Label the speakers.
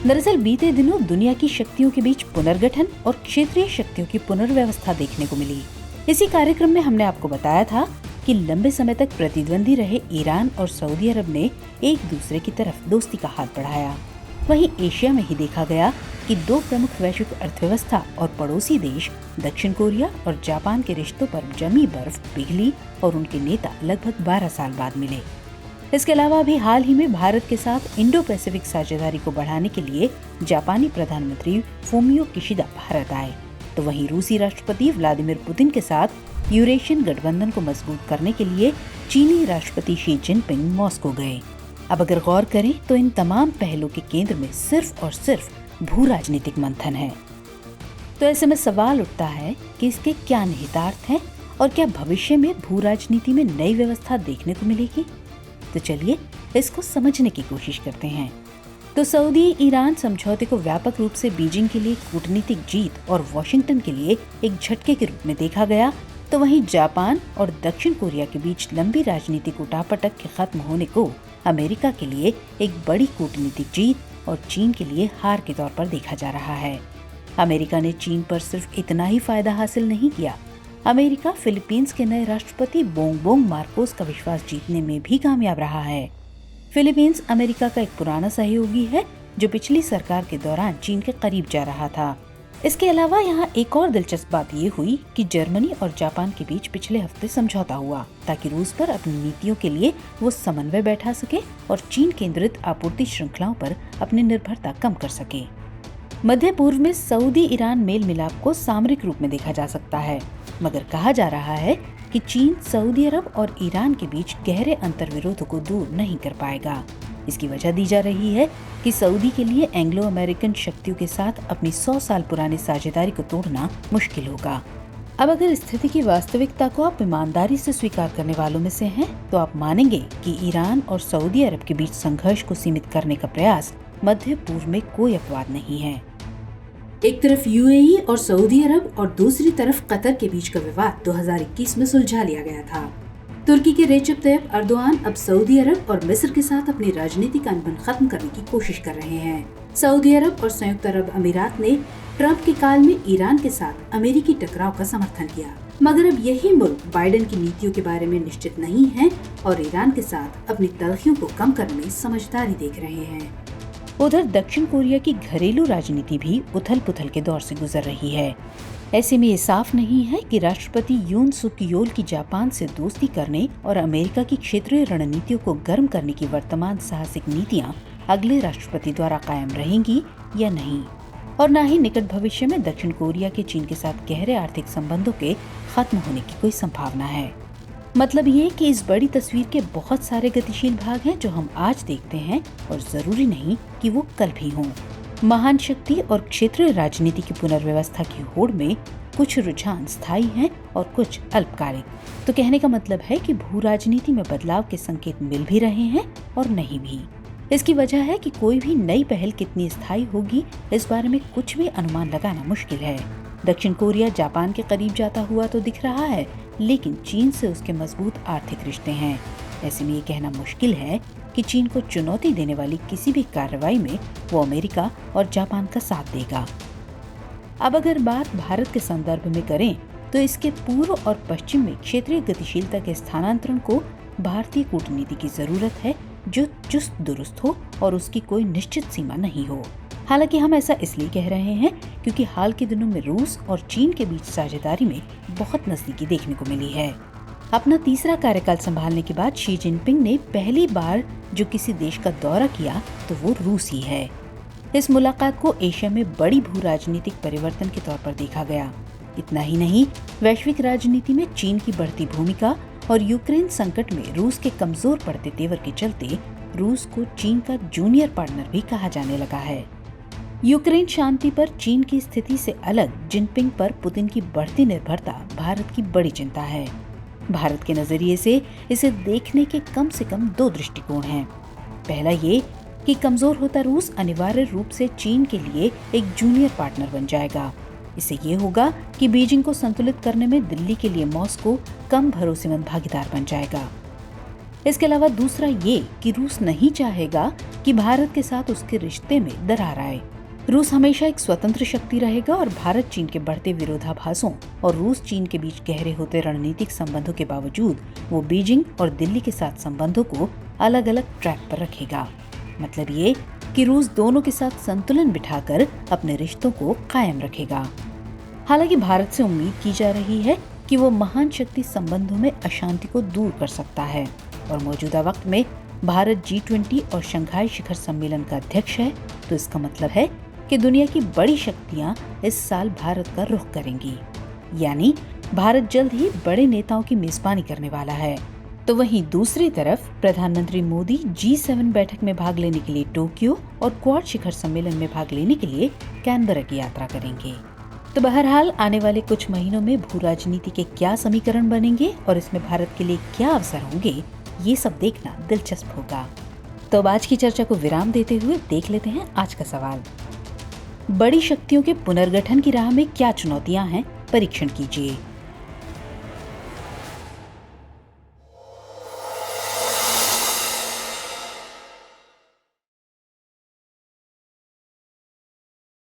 Speaker 1: दरअसल बीते दिनों दुनिया की शक्तियों के बीच पुनर्गठन और क्षेत्रीय शक्तियों की पुनर्व्यवस्था देखने को मिली। इसी कार्यक्रम में हमने आपको बताया था कि लंबे समय तक प्रतिद्वंदी रहे ईरान और सऊदी अरब ने एक दूसरे की तरफ दोस्ती का हाथ बढ़ाया। वहीं एशिया में ही देखा गया कि दो प्रमुख वैश्विक अर्थव्यवस्था और पड़ोसी देश दक्षिण कोरिया और जापान के रिश्तों पर जमी बर्फ पिघली और उनके नेता लगभग 12 साल बाद मिले। इसके अलावा अभी हाल ही में भारत के साथ इंडो पैसिफिक साझेदारी को बढ़ाने के लिए जापानी प्रधानमंत्री फूमियो किशिदा भारत आए, तो वहीं रूसी राष्ट्रपति व्लादिमीर पुतिन के साथ यूरेशियन गठबंधन को मजबूत करने के लिए चीनी राष्ट्रपति शी जिनपिंग मॉस्को गए। अब अगर गौर करें तो इन तमाम पहलों के केंद्र में सिर्फ और सिर्फ भू राजनीतिक मंथन है। तो ऐसे में सवाल उठता है कि इसके क्या निहितार्थ हैं और क्या भविष्य में भू राजनीति में नई व्यवस्था देखने को मिलेगी। तो चलिए इसको समझने की कोशिश करते हैं। तो सऊदी ईरान समझौते को व्यापक रूप से बीजिंग के लिए कूटनीतिक जीत और वॉशिंगटन के लिए एक झटके के रूप में देखा गया, तो वहीं जापान और दक्षिण कोरिया के बीच लंबी राजनीतिक उठापटक के खत्म होने को अमेरिका के लिए एक बड़ी कूटनीतिक जीत और चीन के लिए हार के तौर पर देखा जा रहा है। अमेरिका ने चीन पर सिर्फ इतना ही फायदा हासिल नहीं किया, अमेरिका फिलीपींस के नए राष्ट्रपति बोंगबोंग मार्कोस का विश्वास जीतने में भी कामयाब रहा है। फिलीपींस अमेरिका का एक पुराना सहयोगी है जो पिछली सरकार के दौरान चीन के करीब जा रहा था। इसके अलावा यहाँ एक और दिलचस्प बात ये हुई कि जर्मनी और जापान के बीच पिछले हफ्ते समझौता हुआ ताकि रूस पर अपनी नीतियों के लिए वो समन्वय बैठा सके और चीन केंद्रित आपूर्ति श्रृंखलाओं पर अपनी निर्भरता कम कर सके। मध्य पूर्व में सऊदी ईरान मेल मिलाप को सामरिक रूप में देखा जा सकता है, मगर कहा जा रहा है कि चीन सऊदी अरब और ईरान के बीच गहरे अंतर्विरोध को दूर नहीं कर पाएगा। इसकी वजह दी जा रही है कि सऊदी के लिए एंग्लो अमेरिकन शक्तियों के साथ अपनी 100 साल पुरानी साझेदारी को तोड़ना मुश्किल होगा। अब अगर स्थिति की वास्तविकता को आप ईमानदारी से स्वीकार करने वालों में से हैं, तो आप मानेंगे कि ईरान और सऊदी अरब के बीच संघर्ष को सीमित करने का प्रयास मध्य पूर्व में कोई अपवाद नहीं है। एक तरफ यूएई और सऊदी अरब और दूसरी तरफ कतर के बीच का विवाद 2021 में सुलझा लिया गया था। तुर्की के रेजब तैयब अर्दोआन अब सऊदी अरब और मिस्र के साथ अपनी राजनीतिक अनबन खत्म करने की कोशिश कर रहे हैं। सऊदी अरब और संयुक्त अरब अमीरात ने ट्रंप के काल में ईरान के साथ अमेरिकी टकराव का समर्थन किया, मगर अब यही मुल्क बाइडेन की नीतियों के बारे में निश्चित नहीं है और ईरान के साथ अपनी तलखियों को कम करने में समझदारी देख रहे हैं। उधर दक्षिण कोरिया की घरेलू राजनीति भी उथल पुथल के दौर से गुजर रही है। ऐसे में ये साफ नहीं है कि राष्ट्रपति यून सुक योल की जापान से दोस्ती करने और अमेरिका की क्षेत्रीय रणनीतियों को गर्म करने की वर्तमान साहसिक नीतियां अगले राष्ट्रपति द्वारा कायम रहेंगी या नहीं, और न ही निकट भविष्य में दक्षिण कोरिया के चीन के साथ गहरे आर्थिक संबंधों के खत्म होने की कोई संभावना है। मतलब ये कि इस बड़ी तस्वीर के बहुत सारे गतिशील भाग हैं जो हम आज देखते हैं और जरूरी नहीं कि वो कल भी हों। महान शक्ति और क्षेत्रीय राजनीति की पुनर्व्यवस्था की होड़ में कुछ रुझान स्थायी हैं और कुछ अल्पकालिक। तो कहने का मतलब है कि भू राजनीति में बदलाव के संकेत मिल भी रहे हैं और नहीं भी। इसकी वजह है कि कोई भी नई पहल कितनी स्थायी होगी, इस बारे में कुछ भी अनुमान लगाना मुश्किल है। दक्षिण कोरिया जापान के करीब जाता हुआ तो दिख रहा है, लेकिन चीन से उसके मजबूत आर्थिक रिश्ते हैं। ऐसे में ये कहना मुश्किल है कि चीन को चुनौती देने वाली किसी भी कार्रवाई में वो अमेरिका और जापान का साथ देगा। अब अगर बात भारत के संदर्भ में करें तो इसके पूर्व और पश्चिम में क्षेत्रीय गतिशीलता के स्थानांतरण को भारतीय कूटनीति की जरूरत है जो चुस्त दुरुस्त हो और उसकी कोई निश्चित सीमा नहीं हो। हालांकि हम ऐसा इसलिए कह रहे हैं क्योंकि हाल के दिनों में रूस और चीन के बीच साझेदारी में बहुत नजदीकी देखने को मिली है। अपना तीसरा कार्यकाल संभालने के बाद शी जिनपिंग ने पहली बार जो किसी देश का दौरा किया तो वो रूस ही है। इस मुलाकात को एशिया में बड़ी भू राजनीतिक परिवर्तन के तौर पर देखा गया। इतना ही नहीं, वैश्विक राजनीति में चीन की बढ़ती भूमिका और यूक्रेन संकट में रूस के कमजोर पड़ते तेवर के चलते रूस को चीन का जूनियर पार्टनर भी कहा जाने लगा है। यूक्रेन शांति पर चीन की स्थिति से अलग जिनपिंग पर पुतिन की बढ़ती निर्भरता भारत की बड़ी चिंता है। भारत के नजरिए से इसे देखने के कम से कम दो दृष्टिकोण हैं। पहला ये कि कमजोर होता रूस अनिवार्य रूप से चीन के लिए एक जूनियर पार्टनर बन जाएगा। इससे ये होगा कि बीजिंग को संतुलित करने में दिल्ली के लिए मॉस्को कम भरोसेमंद भागीदार बन जाएगा। इसके अलावा दूसरा ये कि रूस नहीं चाहेगा कि भारत के साथ उसके रिश्ते में दरार आए। रूस हमेशा एक स्वतंत्र शक्ति रहेगा और भारत चीन के बढ़ते विरोधाभासों और रूस चीन के बीच गहरे होते रणनीतिक संबंधों के बावजूद वो बीजिंग और दिल्ली के साथ संबंधों को अलग अलग ट्रैक पर रखेगा। मतलब ये कि रूस दोनों के साथ संतुलन बिठाकर अपने रिश्तों को कायम रखेगा। हालांकि भारत से उम्मीद की जा रही है कि वो महान शक्ति संबंधों में अशांति को दूर कर सकता है और मौजूदा वक्त में भारत G20 और शंघाई शिखर सम्मेलन का अध्यक्ष है, तो इसका मतलब है कि दुनिया की बड़ी शक्तियां इस साल भारत का रुख करेंगी। यानी भारत जल्द ही बड़े नेताओं की मेजबानी करने वाला है। तो वहीं दूसरी तरफ प्रधानमंत्री मोदी G7 बैठक में भाग लेने के लिए टोक्यो और क्वाड शिखर सम्मेलन में भाग लेने के लिए कैनबरा की यात्रा करेंगे। तो बहरहाल आने वाले कुछ महीनों में भू राजनीति के क्या समीकरण बनेंगे और इसमें भारत के लिए क्या अवसर होंगे, ये सब देखना दिलचस्प होगा। तो अब आज की चर्चा को विराम देते हुए देख लेते हैं आज का सवाल। बड़ी शक्तियों के पुनर्गठन की राह में क्या चुनौतियां हैं, परीक्षण कीजिए।